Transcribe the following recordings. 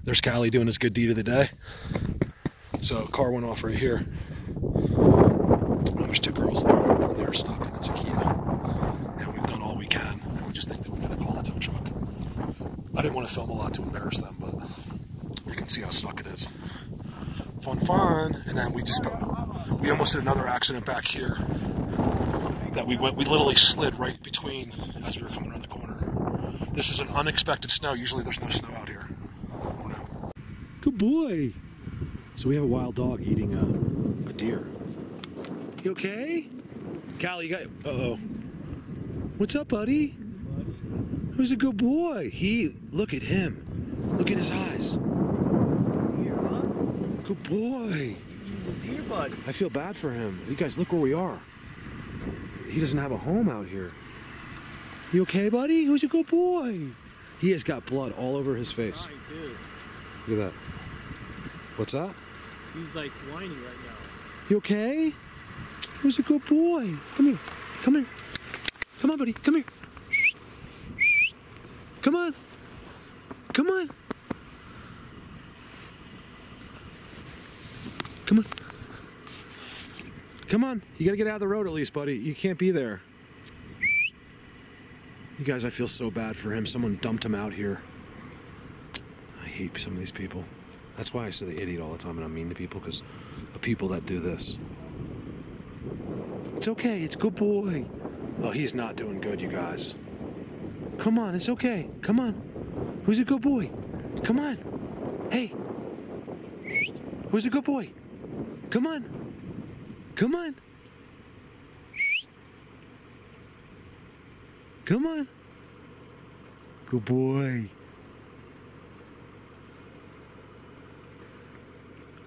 There's Callie doing his good deed of the day. So car went off right here. There's two girls there, and they're stuck, and it's a Kia. And we've done all we can, and we just think that we're gonna call a tow truck. I didn't want to film a lot to embarrass them, but you can see how stuck it is. Fun. And then we almost had another accident back here that we literally slid right between as we were coming around the corner. This is an unexpected snow. Usually there's no snow out here. Good boy. So we have a wild dog eating a deer. You okay? Callie, you got, uh-oh. What's up, buddy? Who's a good boy? Look at him. Look at his eyes. Good boy. Deer, bud. I feel bad for him. You guys, look where we are. He doesn't have a home out here. You okay, buddy? Who's a good boy? He has got blood all over his face. Look at that. What's that? He's like whiny right now. You okay? Who's a good boy? Come here. Come here. Come on, buddy. Come here. Come on. Come on. Come on. Come on. You gotta get out of the road at least, buddy. You can't be there. You guys, I feel so bad for him. Someone dumped him out here. I hate some of these people. That's why I say the idiot all the time and I'm mean to people, because of people that do this. It's okay. It's a good boy. Oh, he's not doing good, you guys. Come on. It's okay. Come on. Who's a good boy? Come on. Hey. Who's a good boy? Come on. Come on. Come on. Good boy.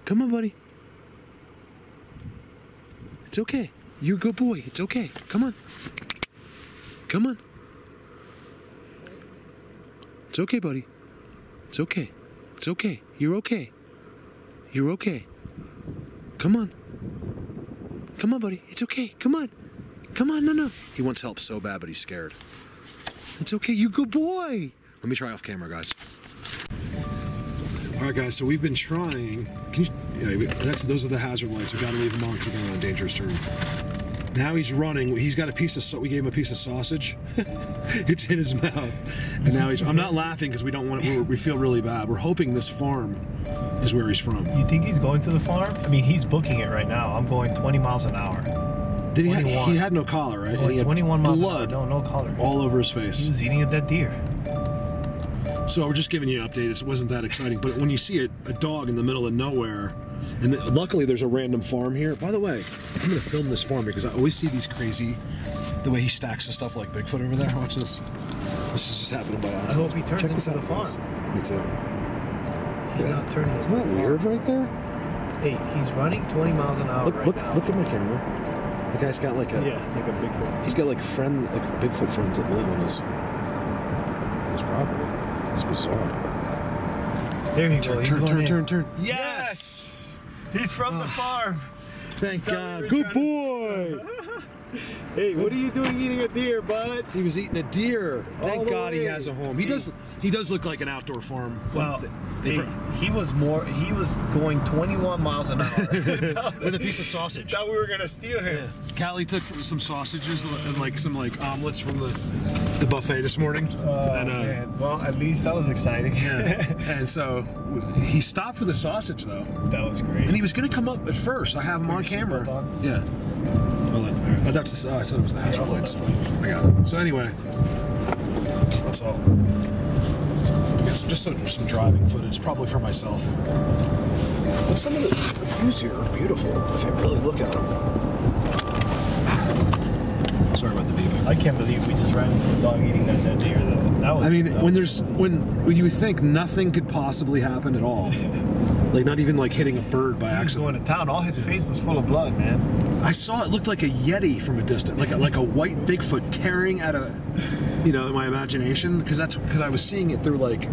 Come on, buddy. It's okay. You're a good boy. It's okay. Come on. Come on. It's okay, buddy. It's okay. It's okay. You're okay. You're okay. Come on. Come on, buddy. It's okay. Come on. Come on. No. He wants help so bad, but he's scared. It's okay. You good boy. Let me try off camera, guys. All right, guys. So we've been trying. Can you? Yeah, those are the hazard lights. We got to leave them on because we're going on a dangerous turn. Now he's running. He's got a piece of. We gave him a piece of sausage. It's in his mouth, and now he's. I'm not laughing because we don't want. We feel really bad. We're hoping this farm is where he's from. You think he's going to the farm? I mean, he's booking it right now. I'm going 20 miles an hour. Did he had no collar, right? Going 21 miles an hour. Blood No collar. all over his face. He was eating a dead deer. So we're just giving you an update. It wasn't that exciting, but when you see a dog in the middle of nowhere, and luckily there's a random farm here. By the way, I'm going to film this farm because I always see these crazy, the way he stacks the stuff like Bigfoot over there. Watch this. This is just happening by accident. I hope he turns into the farm. Me too. He's not turning. Isn't that weird right there? Hey, he's running 20 miles an hour Look now. at my camera. The guy's got like a. Yeah, it's like a Bigfoot. He's got like Bigfoot friends that live on his property. It's bizarre. There you go. Turn. Yes! He's from the farm. Thank God. Good boy. Hey, what are you doing eating a deer, bud? He was eating a deer. Thank God he has a home. He does look like an outdoor farm. Well, he was going 21 miles an hour with a piece of sausage. Thought we were gonna steal him. Yeah. Callie took some sausages and some omelets from the buffet this morning. Man. Well, at least that was exciting. Yeah. And so he stopped for the sausage though. That was great. And he was gonna come up at first. I have him on camera. Yeah. Well, that's I said it was the hazard lights. I got it. So anyway, that's all. Just some driving footage, probably for myself. But some of the views here are beautiful if you really look at them. Sorry about the beeping. I can't believe we just ran into a dog eating that dead deer. Though. When you think nothing could possibly happen at all, like not even like hitting a bird by accident. He was going to town. All his face was full of blood, man. I saw it looked like a Yeti from a distance, like a white Bigfoot tearing at a, in my imagination, because I was seeing it through like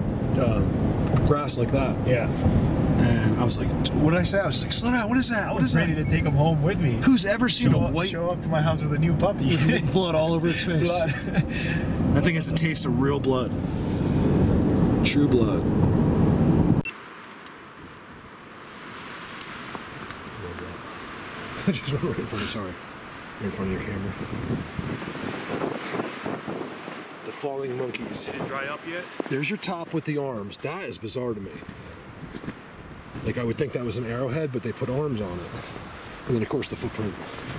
grass like that. Yeah. And I was like, what did I say? I was just like, slow down. What is that? I was ready to take him home with me. Who's ever seen a white show up to my house with a new puppy with blood all over its face? Blood. That thing has the taste of real blood, true blood. that. I just went right in front of, sorry, right in front of your camera. The falling monkeys. Did it dry up yet? There's your top with the arms. That is bizarre to me. Like, I would think that was an arrowhead, but they put arms on it. And then, of course, the footprint.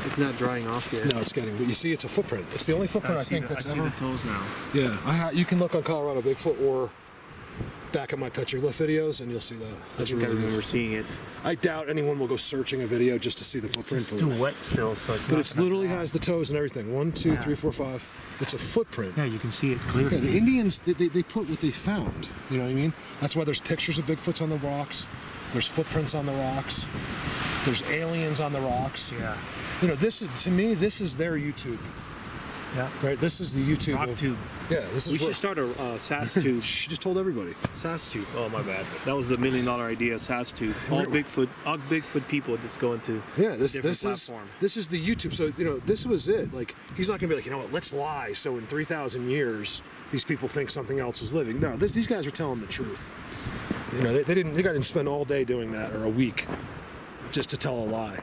It's not drying off yet. No, it's getting, but you see, it's a footprint. It's the only footprint I think that's ever. I see the toes now. Yeah, you can look on Colorado Bigfoot or back at my Petroglyph videos, and you'll see that. I think I remember seeing it. I doubt anyone will go searching a video just to see the footprint. It's too wet still, so it's. But it literally has the toes and everything. 1, 2, 3, 4, 5. It's a footprint. Yeah, you can see it clearly. Yeah, the Indians, they put what they found. You know what I mean? That's why there's pictures of Bigfoots on the rocks. There's footprints on the rocks. There's aliens on the rocks. Yeah. You know, this is, to me, this is their YouTube. Yeah. Right? This is the YouTube. Rock tube. Yeah, this is We should start a SAS tube. She just told everybody. SAS tube. Oh, my bad. That was the $1 million idea, SAS tube. All Bigfoot people just go into this platform. is the YouTube. So, you know, this was it. Like, he's not gonna be like, you know what, let's lie. So in 3,000 years, these people think something else is living. No, these guys are telling the truth. You know, they didn't spend all day doing that, or a week, just to tell a lie.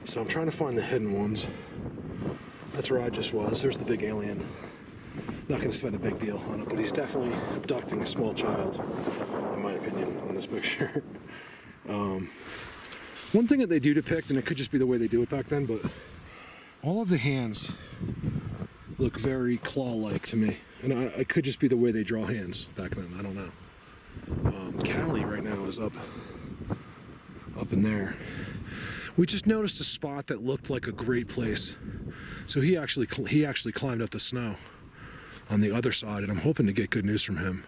So I'm trying to find the hidden ones. That's where I just was. There's the big alien. Not going to spend a big deal on it, but he's definitely abducting a small child, in my opinion, on this picture. One thing that they do depict, and it could just be the way they do it back then, but all of the hands look very claw-like to me. And it could just be the way they draw hands back then. I don't know. Callie right now is up in there. We just noticed a spot that looked like a great place. So he actually climbed up the snow on the other side, and I'm hoping to get good news from him.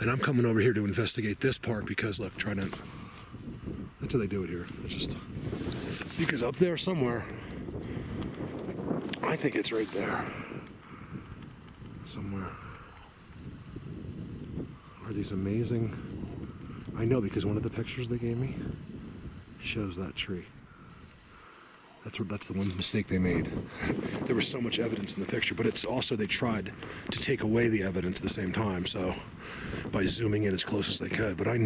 And I'm coming over here to investigate this part because, look, that's how they do it here. It's just, because up there somewhere, I think it's right there. Somewhere. Are these amazing? I know, because one of the pictures they gave me shows that tree. That's the one mistake they made. There was so much evidence in the picture, but it's also they tried to take away the evidence at the same time, so by zooming in as close as they could. But I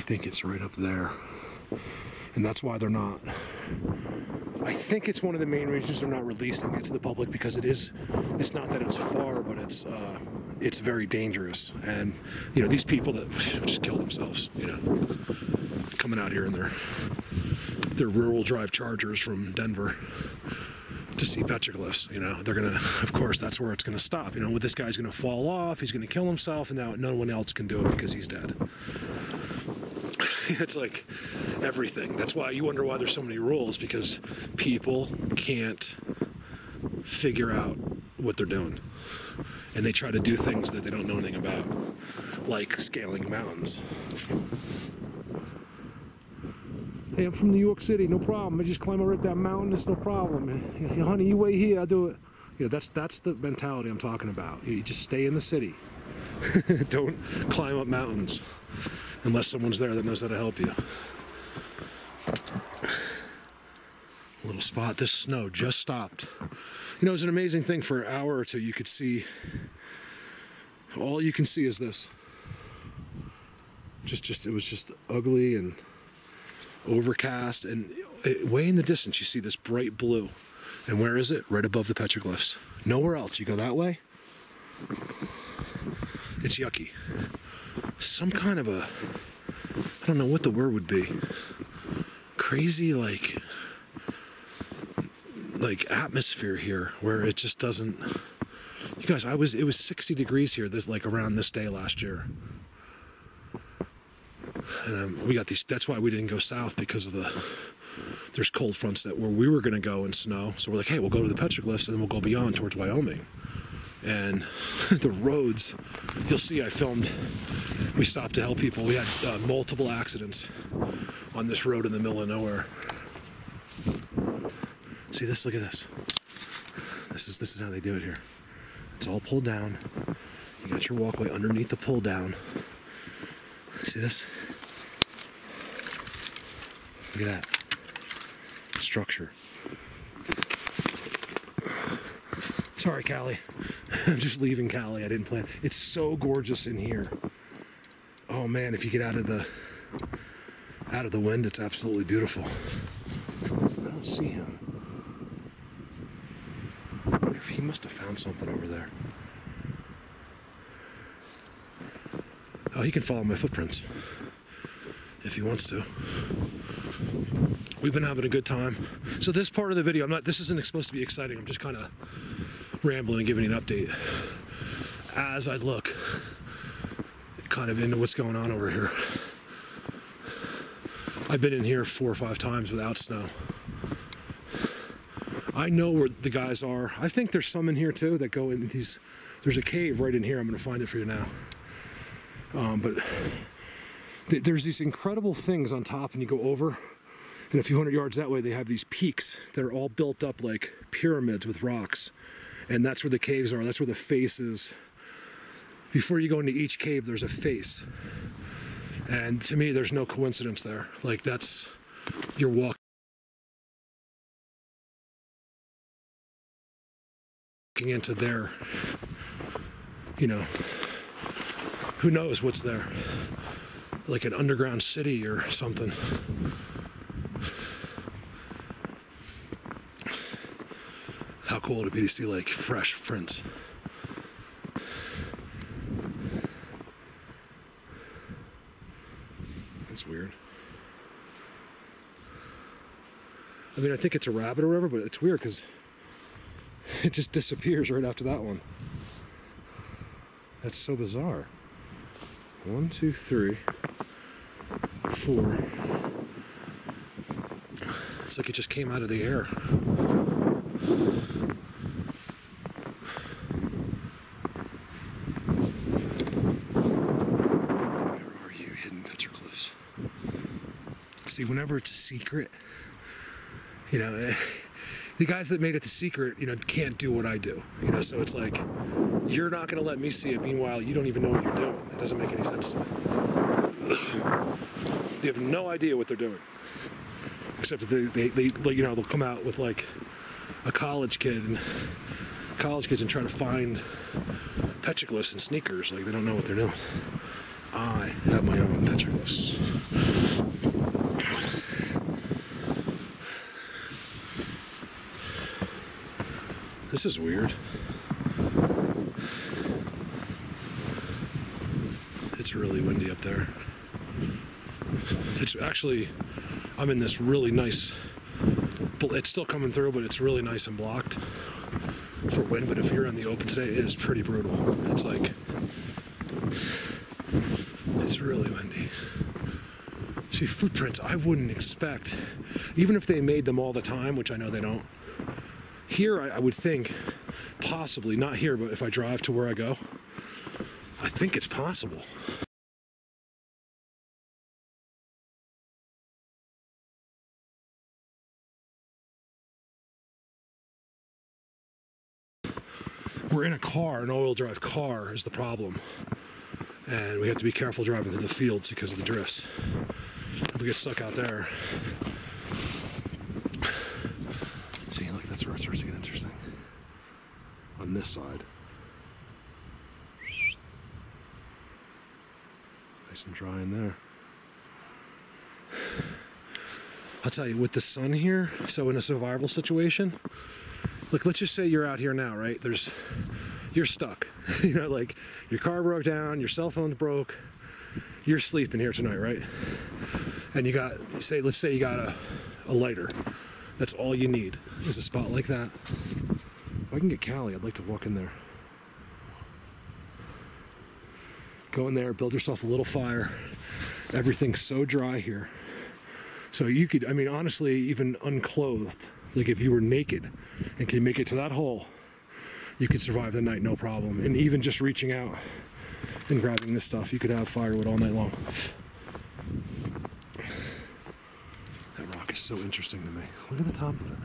think it's right up there. And that's why they're not. I think it's one of the main reasons they're not releasing it to the public, because it's not that it's far, but it's very dangerous. And, you know, these people that just kill themselves, you know, coming out here in their rural drive Chargers from Denver to see petroglyphs, you know, they're gonna, of course, that's where it's gonna stop. You know, this guy's gonna fall off, he's gonna kill himself, and now no one else can do it because he's dead. It's like everything. That's why you wonder why there's so many rules, because people can't figure out what they're doing. And they try to do things that they don't know anything about, like scaling mountains. Hey, I'm from New York City, no problem. I just climb over that mountain, it's no problem. Hey, honey, you wait here, I'll do it. You know, that's the mentality I'm talking about. You just stay in the city. Don't climb up mountains unless someone's there that knows how to help you. Little spot, this snow just stopped. You know, it's an amazing thing. For an hour or two, you could see, all you can see is this. It was just ugly and overcast, and way in the distance you see this bright blue. And where is it? Right above the petroglyphs. Nowhere else. You go that way, it's yucky. Some kind of a, I don't know what the word would be, crazy like atmosphere here, where it just doesn't. You guys, it was 60 degrees here around this day last year. And we got these, that's why we didn't go south, because of there's cold fronts where we were going to go in snow. So we're like, hey, we'll go to the petroglyphs and then we'll go beyond towards Wyoming. And the roads, you'll see I filmed, we stopped to help people. We had multiple accidents on this road in the middle of nowhere. See this, look at this. This is how they do it here. It's all pulled down. You got your walkway underneath the pull down. See this? Look at that structure. Sorry, Callie. I'm just leaving Callie. I didn't plan. It's so gorgeous in here. Oh man, if you get out of the wind, it's absolutely beautiful. I don't see him. I wonder if he must have found something over there. Oh, he can follow my footprints if he wants to. We've been having a good time. So this part of the video, this isn't supposed to be exciting. I'm just kind of rambling and giving you an update as I look kind of into what's going on over here. I've been in here 4 or 5 times without snow. I know where the guys are. I think there's some in here too that go in these. There's a cave right in here. I'm going to find it for you now. But there's these incredible things on top, and you go over, and a few hundred yards that way, they have these peaks that are all built up like pyramids with rocks. And that's where the caves are. That's where the face is. Before you go into each cave, there's a face. And to me, there's no coincidence there. Like, that's, you're walking into there, you know, who knows what's there, like an underground city or something. cool to see like fresh prints. That's weird. I mean, I think it's a rabbit or whatever, but it's weird because it just disappears right after that one. That's so bizarre. 1, 2, 3, 4. It's like it just came out of the air. Where are you, hidden petroglyphs? See, whenever it's a secret, you know, the guys that made it the secret, you know, can't do what I do. You know, so it's like, you're not going to let me see it. Meanwhile, you don't even know what you're doing. It doesn't make any sense to me. You have no idea what they're doing. Except that they you know, they'll come out with like a college kids and try to find petroglyphs in sneakers. Like, they don't know what they're doing. I have my own petroglyphs. This is weird. It's really windy up there. It's actually, I'm in this really nice, it's still coming through, but it's really nice and blocked for wind. But if you're in the open today, it is pretty brutal. It's like, it's really windy. See, footprints, I wouldn't expect, even if they made them all the time, which I know they don't. Here, I would think, possibly, not here, but if I drive to where I go, I think it's possible. We're in a car, an all-wheel drive car is the problem. And we have to be careful driving through the fields because of the drifts. If we get stuck out there. See, look, that's where it starts to get interesting. On this side. Nice and dry in there. I'll tell you, with the sun here, so in a survival situation, look, let's just say you're out here now, right? You're stuck. You know, like, your car broke down, your cell phone's broke, you're sleeping here tonight, right? And you got, let's say you got a lighter. That's all you need, is a spot like that. If I can get Callie, I'd like to walk in there. Go in there, build yourself a little fire. Everything's so dry here. So you could, I mean, honestly, even unclothed, like if you were naked and can make it to that hole, you could survive the night, no problem. And even just reaching out and grabbing this stuff, you could have firewood all night long. That rock is so interesting to me. Look at the top of it.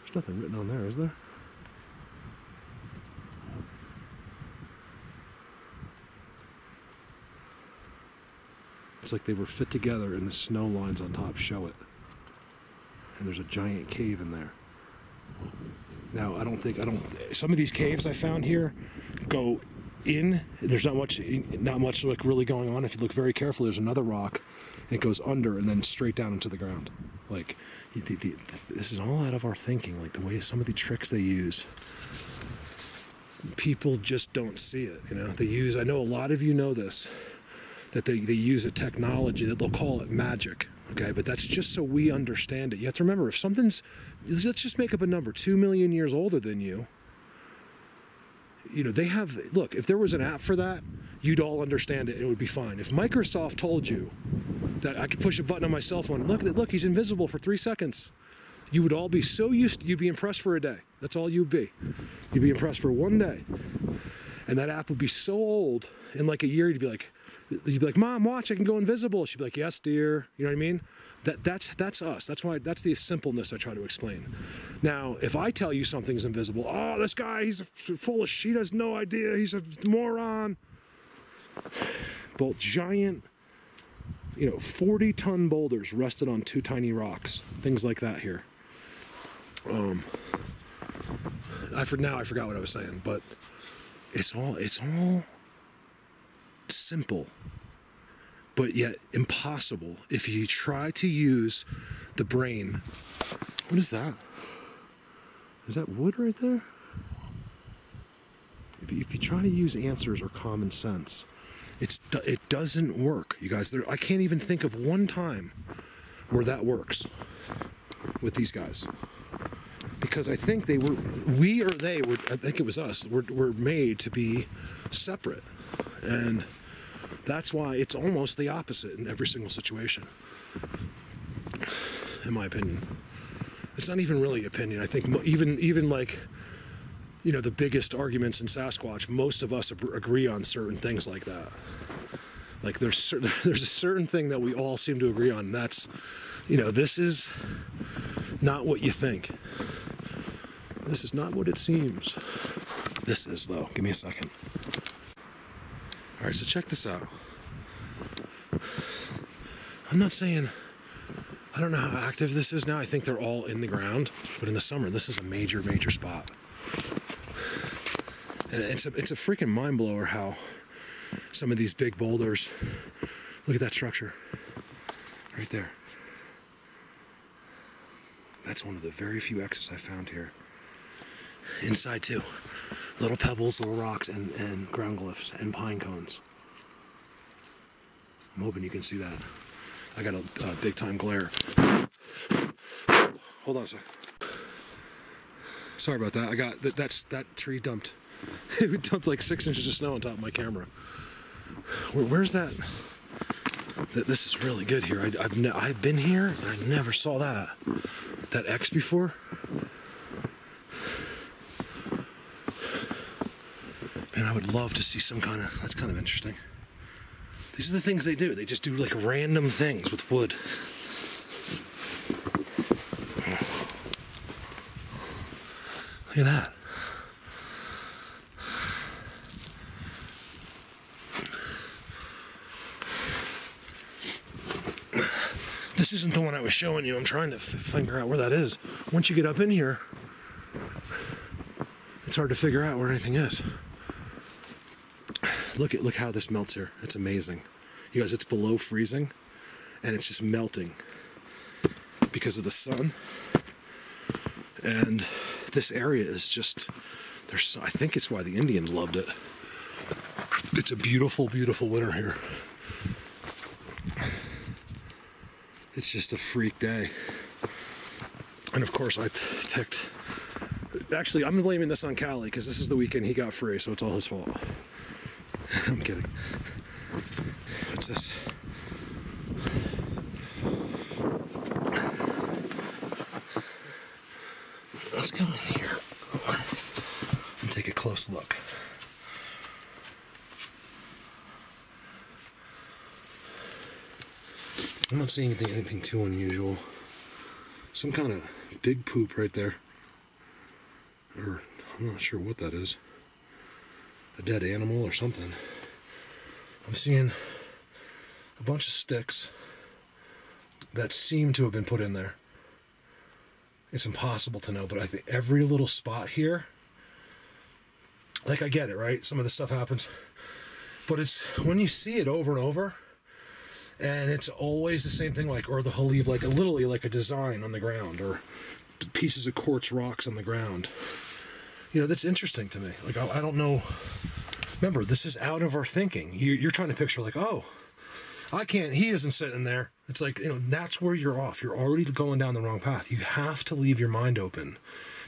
There's nothing written on there, is there? It's like they were fit together and the snow lines on top show it. And there's a giant cave in there. Now, some of these caves I found here go in. There's not much like really going on. If you look very carefully, there's another rock and it goes under and then straight down into the ground. Like, this is all out of our thinking, like the way some of the tricks they use. People just don't see it, you know. I know a lot of you know this, that they use a technology that they'll call it magic, okay? But that's just so we understand it. You have to remember, if something's, let's just make up a number, 2 million years older than you, you know, they have, look, if there was an app for that, you'd all understand it and it would be fine. If Microsoft told you that I could push a button on my cell phone, look, he's invisible for 3 seconds, you would all be so used to, you'd be impressed for a day. That's all you'd be. You'd be impressed for one day. And that app would be so old, in like a year, you'd be like, Mom, watch, I can go invisible. She'd be like, yes, dear. You know what I mean? That's us. That's the simpleness I try to explain. Now, if I tell you something's invisible, oh, this guy, he's full of shit, he has no idea, he's a moron. Both giant, you know, 40-ton boulders rested on 2 tiny rocks. Things like that here. I forgot what I was saying, but it's all simple, but yet impossible if you try to use the brain What is that? Is that wood right there? If you try to use answers or common sense, it doesn't work, you guys. I can't even think of one time where that works with these guys. Because I think I think it was us, were made to be separate. And that's why it's almost the opposite in every single situation, in my opinion. It's not even really opinion. I think even like, you know, the biggest arguments in Sasquatch, most of us agree on certain things like that. Like there's a certain thing that we all seem to agree on, and that's, you know, this is not what you think. This is not what it seems. This is, though. Give me a second. All right, so check this out. I'm not saying, I don't know how active this is now. I think they're all in the ground, but in the summer, this is a major, major spot. And it's a freaking mind blower how some of these big boulders, look at that structure right there. That's one of the very few X's I found here. Inside too, little pebbles, little rocks, and ground glyphs, and pine cones. I'm hoping you can see that. I got a big time glare. Hold on a sec. Sorry about that. I got that tree dumped. It dumped like 6 inches of snow on top of my camera. Where's that? This is really good here. I've been here and I never saw that X before. Man, I would love to see some kind of, that's kind of interesting. These are the things they do. They just do like random things with wood. Look at that. This isn't the one I was showing you. I'm trying to figure out where that is. Once you get up in here, it's hard to figure out where anything is. Look how this melts here. It's amazing. You guys, it's below freezing and it's just melting because of the sun. And this area is just, I think it's why the Indians loved it. It's a beautiful, beautiful winter here. It's just a freak day. And of course I picked, actually I'm blaming this on Callie because this is the weekend he got free, so it's all his fault. I'm kidding. What's this? Let's go in here and take a close look. I'm not seeing anything too unusual. Some kind of big poop right there. Or I'm not sure what that is. A dead animal or something. I'm seeing a bunch of sticks that seem to have been put in there. It's impossible to know, but I think every little spot here, like I get it, right? Some of this stuff happens, but it's when you see it over and over, and it's always the same thing, like, or they'll leave like literally like a design on the ground or pieces of quartz rocks on the ground. You know, that's interesting to me. Like, I don't know. Remember, this is out of our thinking. You're trying to picture like, oh, he isn't sitting there. It's like, you know, that's where you're off. You're already going down the wrong path. You have to leave your mind open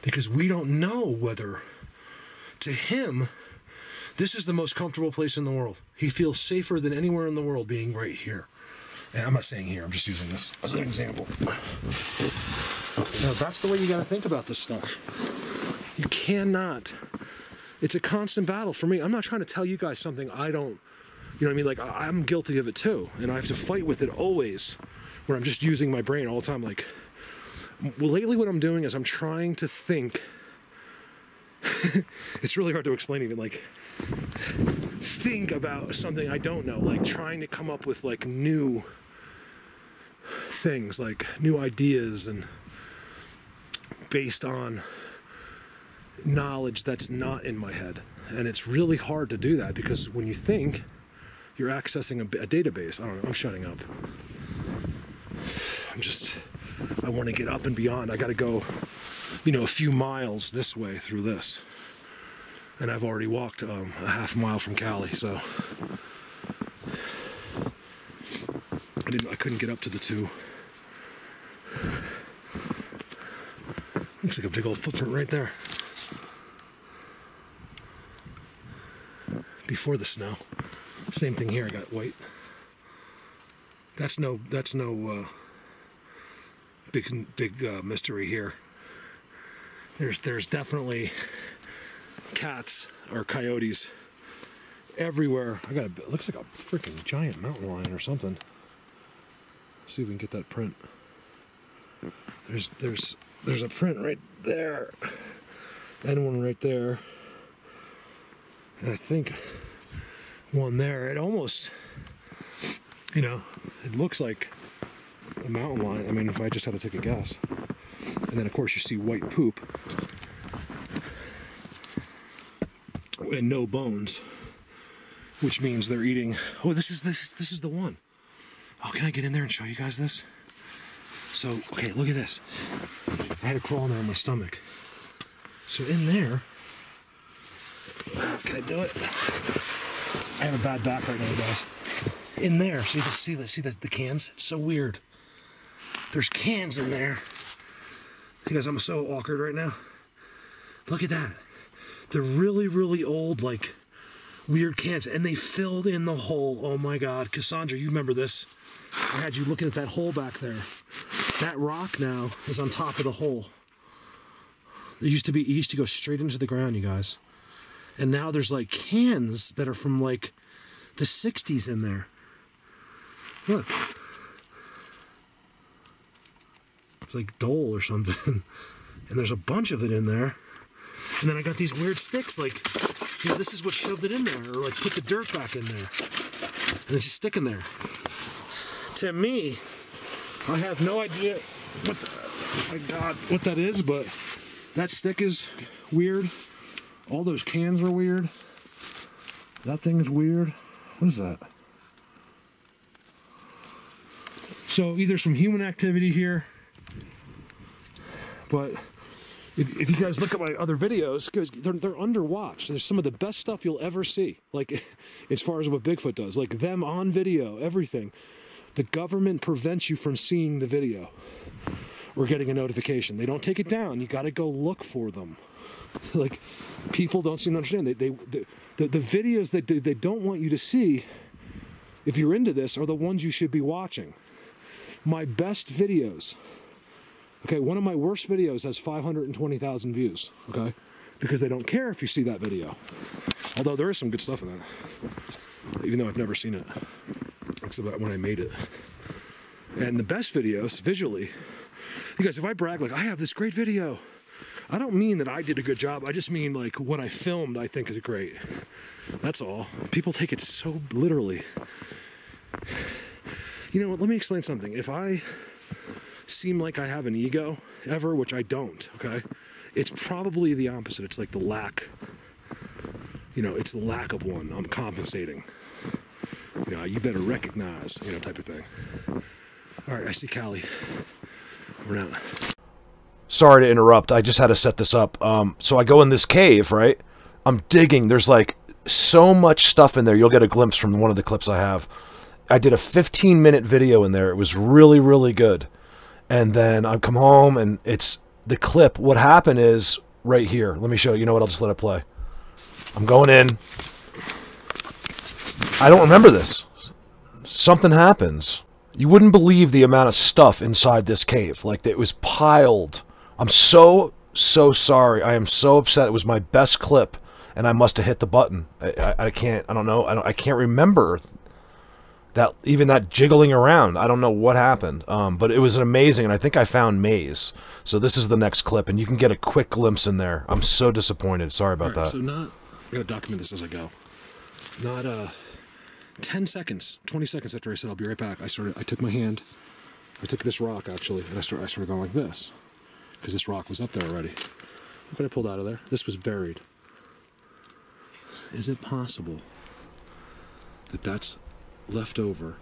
because we don't know whether, to him, this is the most comfortable place in the world. He feels safer than anywhere in the world being right here. And I'm not saying here, I'm just using this as an example. Now, that's the way you got to think about this stuff. You cannot, it's a constant battle for me. I'm not trying to tell you guys something I don't, you know what I mean? Like, I'm guilty of it too. And I have to fight with it always, where I'm just using my brain all the time. Like, well, lately what I'm doing is I'm trying to think. It's really hard to explain even, like, think about something I don't know. Like, trying to come up with, like, new things, like new ideas, and based on knowledge that's not in my head. And it's really hard to do that because when you think, you're accessing a database. I don't know, I'm shutting up. I'm just I want to get up and beyond. I got to go, you know, a few miles this way through this. And I've already walked a half mile from Cali, so I couldn't get up to the two. Looks like a big old footprint right there. Before the snow. Same thing here, I got white. That's no big mystery here. There's definitely cats or coyotes everywhere. It looks like a freaking giant mountain lion or something. Let's see if we can get that print. There's a print right there, and one right there, and I think one there. It almost, you know, it looks like a mountain lion. I mean, if I just had to take a guess. And then of course you see white poop and no bones, which means they're eating. Oh, this is the one. Oh, can I get in there and show you guys this? So, okay, look at this. I had to crawl in there on my stomach. So in there, can I do it? I have a bad back right now, guys. In there, see the cans? It's so weird. There's cans in there. You guys, I'm so awkward right now. Look at that. They're really, really old, like, weird cans, and they filled in the hole. Oh my God, Cassandra, you remember this. I had you looking at that hole back there. That rock now is on top of the hole. It used to go straight into the ground, you guys. And now there's like cans that are from like the 60s in there. Look. It's like Dole or something. And there's a bunch of it in there. And then I got these weird sticks, like, you know, this is what shoved it in there, or like put the dirt back in there. And it's just sticking there. To me, I have no idea what that is, but that stick is weird. All those cans are weird. That thing is weird. What is that? So either some human activity here, but if you guys look at my other videos, because they're underwatched. There's some of the best stuff you'll ever see, like as far as what Bigfoot does, like them on video, everything. The government prevents you from seeing the video or getting a notification. They don't take it down. You got to go look for them. Like, people don't seem to understand. The videos that they don't want you to see, if you're into this, are the ones you should be watching. My best videos. Okay, one of my worst videos has 520,000 views, okay? Because they don't care if you see that video. Although there is some good stuff in that, even though I've never seen it, except when I made it. And the best videos, visually, you guys, if I brag, like, I have this great video, I don't mean that I did a good job, I just mean, like, what I filmed I think is great. That's all. People take it so literally. You know what, let me explain something. If I seem like I have an ego ever, which I don't, okay, it's probably the opposite. It's like the lack, you know, it's the lack of one. I'm compensating. You know, you better recognize, you know, type of thing. All right, I see Callie. Over and out. Sorry to interrupt. I just had to set this up. So I go in this cave, right? I'm digging. There's like so much stuff in there. You'll get a glimpse from one of the clips I have. I did a 15-minute video in there. It was really, really good. And then I come home and it's the clip. What happened is right here. Let me show you. You know what? I'll just let it play. I'm going in. I don't remember this. Something happens. You wouldn't believe the amount of stuff inside this cave. Like, it was piled. I'm so sorry. I am so upset. It was my best clip, and I must have hit the button. I can't, I don't know. I can't remember that, even that jiggling around. I don't know what happened. But it was amazing, and I think I found Maze. So this is the next clip, and you can get a quick glimpse in there. I'm so disappointed. Sorry about that. So I'm going to document this as I go. Not 10 seconds, 20 seconds after I said I'll be right back, I took my hand, I took this rock actually, and I started going like this, because this rock was up there already. Look what I pulled out of there. This was buried. Is it possible that that's left over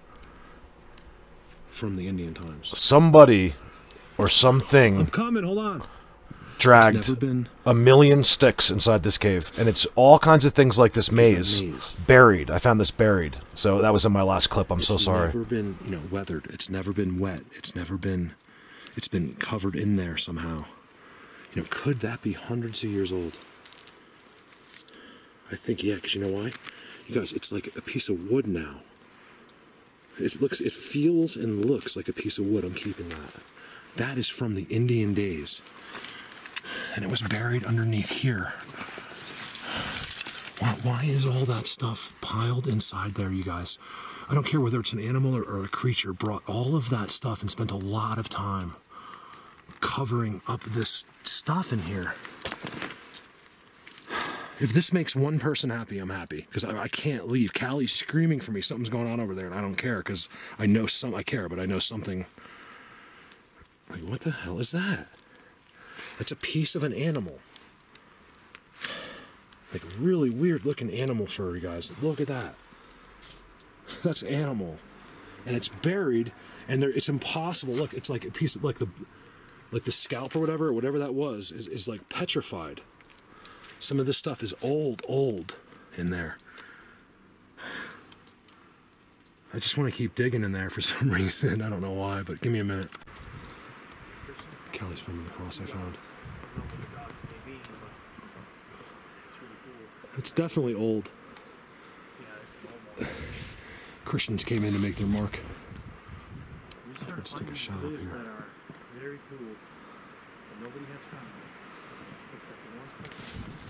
from the Indian times? Somebody or something I'm coming. Hold on. dragged It's never been 1 million sticks inside this cave, and it's all kinds of things like this maze, buried. I found this buried, so that was in my last clip. I'm so sorry. It's never been, you know, weathered. It's never been wet. It's been covered in there somehow. You know, could that be hundreds of years old? I think, yeah, because you know why? You guys, it's like a piece of wood now. It feels and looks like a piece of wood. I'm keeping that. That is from the Indian days. And it was buried underneath here. Why is all that stuff piled inside there, you guys? I don't care whether it's an animal or a creature, brought all of that stuff and spent a lot of time covering up this stuff in here. If this makes one person happy, I'm happy, because I can't leave. Callie's screaming for me. Something's going on over there, and I don't care, because I know I care, but I know something. Like, what the hell is that? That's a piece of an animal. Like, really weird looking animal fur, you guys. Look at that. That's animal. And it's buried, and it's impossible. Look, it's like a piece of, like the scalp or whatever that was, is like petrified. Some of this stuff is old in there. I just want to keep digging in there for some reason. I don't know why, but give me a minute. Callie's filming the cross I found. It's definitely old. Christians came in to make their mark. Let's take a shot up here.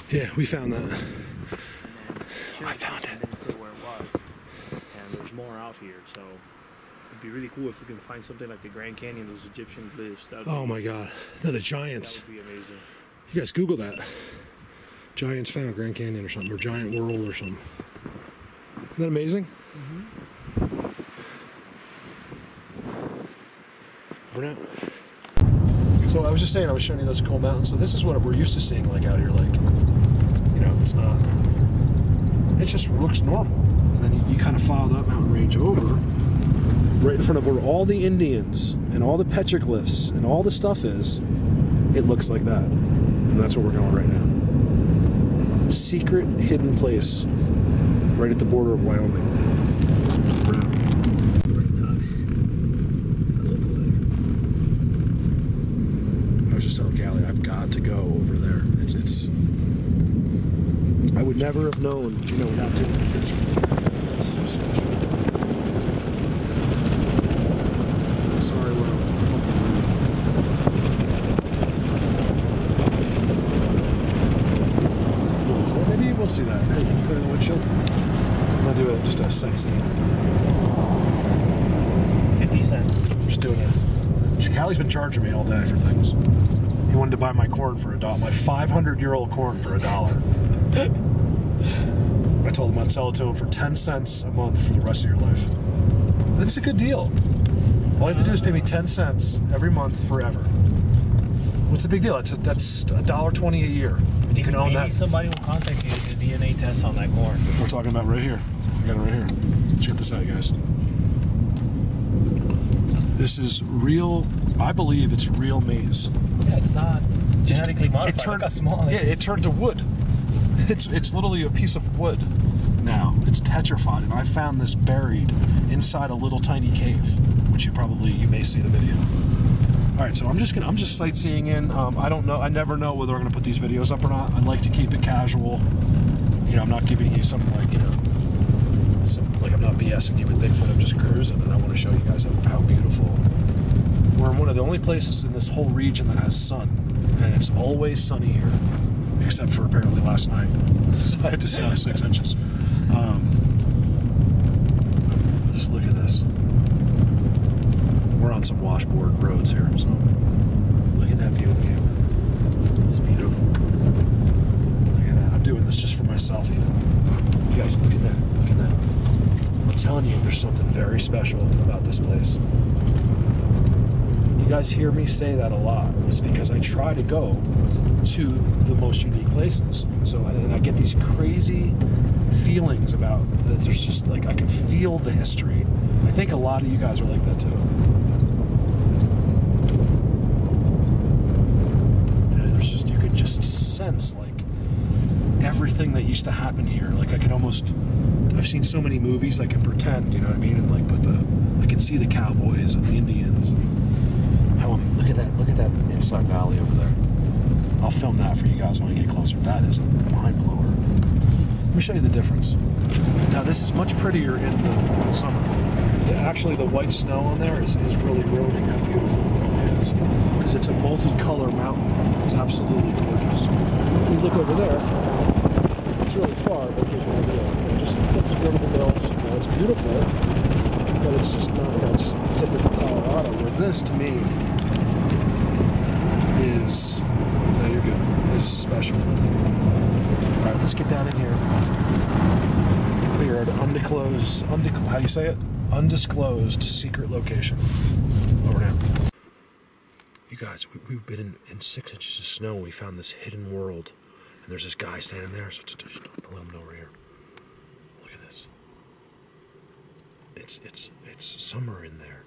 Yeah, we found that. I found it. Didn't say where it was. And there's more out here, so it'd be really cool if we can find something like the Grand Canyon, those Egyptian glyphs. Oh my God, they're the giants. That would be amazing. You guys Google that. Giants found Grand Canyon or something, or Giant World or something. Isn't that amazing? Mm-hmm. Over now. So I was just saying, I was showing you those cool mountains. So this is what we're used to seeing, like out here, like, you know, it's not, it just looks normal. And then you kind of follow that mountain range over, right in front of where all the Indians and all the petroglyphs and all the stuff is, it looks like that. And that's where we're going right now. Secret hidden place, right at the border of Wyoming. I've got to go over there. It's I would never have known, you know, without doing the picture. It's so special. Sorry, maybe you will see that. Hey, can you put it in the windshield? I'm gonna do just a sightseeing. 50 cents. Just doing it. Callie's been charging me all day for things. He wanted to buy my corn for $1, my 500-year-old corn for $1. I told him I'd sell it to him for 10 cents a month for the rest of your life. That's a good deal. All you have to do is pay me 10 cents every month forever. What's the big deal? That's $1.20 a year. And you can own that. Maybe somebody will contact you to do a DNA test on that corn. We're talking about right here. I got it right here. Check this out, guys. This is real. I believe it's real maize. Yeah, it's not genetically modified. Look how small it is. Yeah, it turned to wood. It's literally a piece of wood now. It's petrified, and I found this buried inside a little tiny cave, which you may see the video. All right, so I'm just sightseeing in. I don't know. I never know whether I'm going to put these videos up or not. I like to keep it casual. You know, I'm not giving you something like, you know, like I'm not BSing you with Bigfoot. I'm just cruising, and I want to show you guys how beautiful. We're in one of the only places in this whole region that has sun, and it's always sunny here, except for apparently last night. So I had to see 6 inches. Just look at this. We're on some washboard roads here, so look at that view of the camera. It's beautiful. Look at that. I'm doing this just for myself, even. You guys, look at that. Look at that. I'm telling you, there's something very special about this place. You guys hear me say that a lot. It's because I try to go to the most unique places. So, and I get these crazy feelings about that. There's just like, I can feel the history. I think a lot of you guys are like that too. sense, like everything that used to happen here. Like I can almost, I've seen so many movies, I can pretend, you know what I mean, and like I can see the cowboys and the Indians and how look at that inside valley over there. I'll film that for you guys when I get closer. That is a mind blower. Let me show you the difference. Now this is much prettier in the summer. Actually, the white snow on there is really ruining how beautiful it really is, because it's a multicolor mountain. It's absolutely gorgeous. If you look over there, it's really far, but it gives you an idea. You know, just let's go to the mills. You know, it's beautiful, but it's just not, you know, it's just typical Colorado. Where this, to me, is, no, you're good, is special. All right, let's get down in here. We are at an undisclosed, how do you say it? Undisclosed secret location. Over now. You guys, we've been in 6 inches of snow. We found this hidden world, and there's this guy standing there. So just don't let him know we're here. Look at this. It's summer in there.